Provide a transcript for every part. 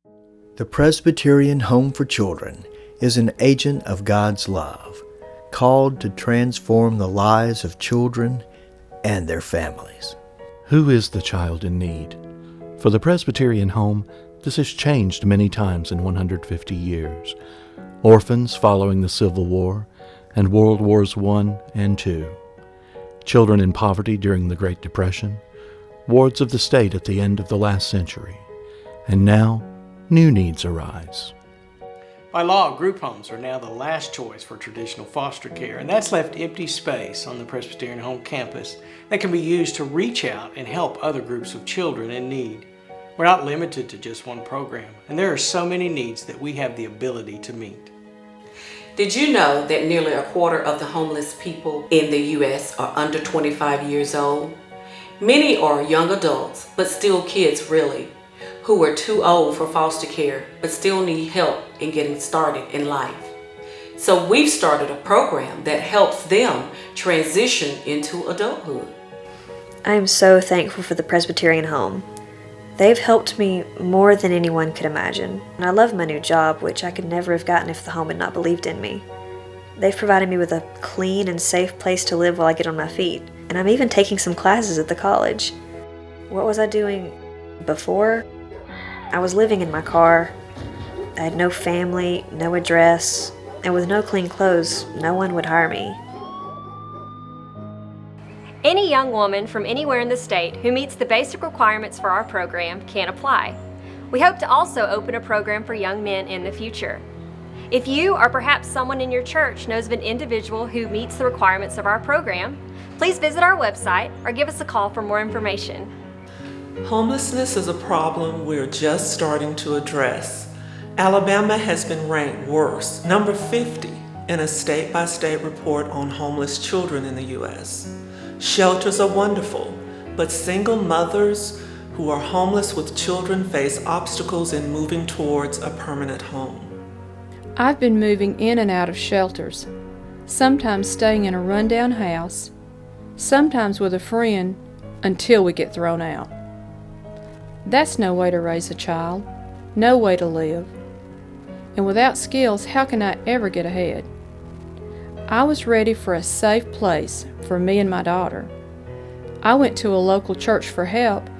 The Presbyterian Home for Children is an agent of God's love, called to transform the lives of children and their families. Who is the child in need? For the Presbyterian Home, this has changed many times in 150 years. Orphans following the Civil War and World Wars I and II. Children in poverty during the Great Depression. Wards of the state at the end of the last century. And now, new needs arise. By law, group homes are now the last choice for traditional foster care, and that's left empty space on the Presbyterian Home campus that can be used to reach out and help other groups of children in need. We're not limited to just one program, and there are so many needs that we have the ability to meet. Did you know that nearly a quarter of the homeless people in the U.S. are under 25 years old? Many are young adults, but still kids really, who are too old for foster care, but still need help in getting started in life. So we've started a program that helps them transition into adulthood. I am so thankful for the Presbyterian Home. They've helped me more than anyone could imagine, and I love my new job, which I could never have gotten if the home had not believed in me. They've provided me with a clean and safe place to live while I get on my feet, and I'm even taking some classes at the college. What was I doing before? I was living in my car. I had no family, no address, and with no clean clothes, no one would hire me. Any young woman from anywhere in the state who meets the basic requirements for our program can apply. We hope to also open a program for young men in the future. If you or perhaps someone in your church knows of an individual who meets the requirements of our program, please visit our website or give us a call for more information. Homelessness is a problem we're just starting to address. Alabama has been ranked worse, number 50, in a state-by-state report on homeless children in the U.S. Shelters are wonderful, but single mothers who are homeless with children face obstacles in moving towards a permanent home. I've been moving in and out of shelters, sometimes staying in a rundown house, sometimes with a friend, until we get thrown out. That's no way to raise a child, no way to live. And without skills, how can I ever get ahead? I was ready for a safe place for me and my daughter. I went to a local church for help,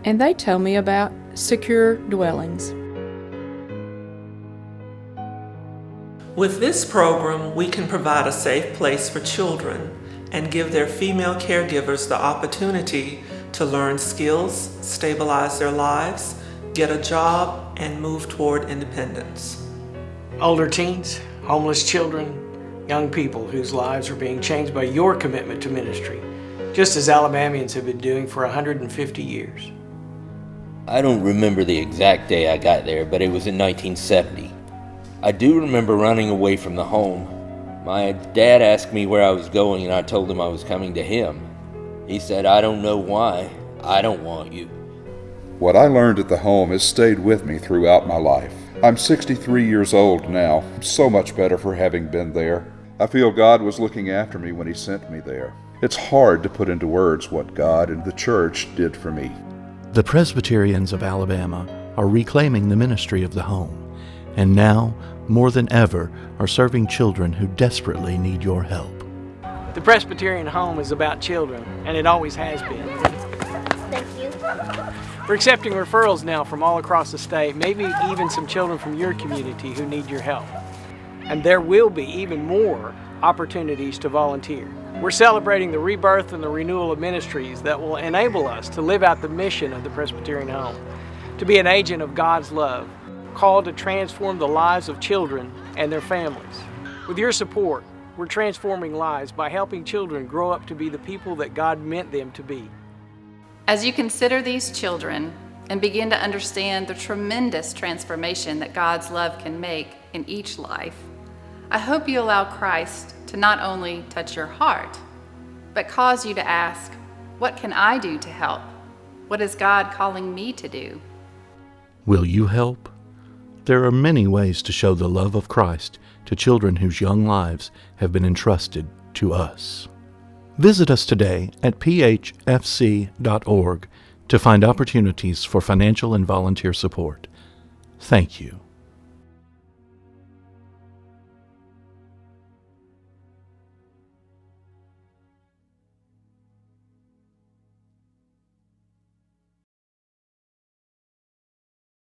and they told me about secure dwellings. With this program, we can provide a safe place for children and give their female caregivers the opportunity to learn skills, stabilize their lives, get a job, and move toward independence. Older teens, homeless children, young people whose lives are being changed by your commitment to ministry, just as Alabamians have been doing for 150 years. I don't remember the exact day I got there, but it was in 1970. I do remember running away from the home. My dad asked me where I was going, and I told him I was coming to him. He said, "I don't know why. I don't want you." What I learned at the home has stayed with me throughout my life. I'm 63 years old now, so much better for having been there. I feel God was looking after me when He sent me there. It's hard to put into words what God and the church did for me. The Presbyterians of Alabama are reclaiming the ministry of the home, and now, more than ever, are serving children who desperately need your help. The Presbyterian Home is about children, and it always has been. Thank you. We're accepting referrals now from all across the state, maybe even some children from your community who need your help. And there will be even more opportunities to volunteer. We're celebrating the rebirth and the renewal of ministries that will enable us to live out the mission of the Presbyterian Home, to be an agent of God's love, called to transform the lives of children and their families. With your support, we're transforming lives by helping children grow up to be the people that God meant them to be. As you consider these children and begin to understand the tremendous transformation that God's love can make in each life, I hope you allow Christ to not only touch your heart, but cause you to ask, what can I do to help? What is God calling me to do? Will you help? There are many ways to show the love of Christ to children whose young lives have been entrusted to us. Visit us today at phfc.org to find opportunities for financial and volunteer support. Thank you.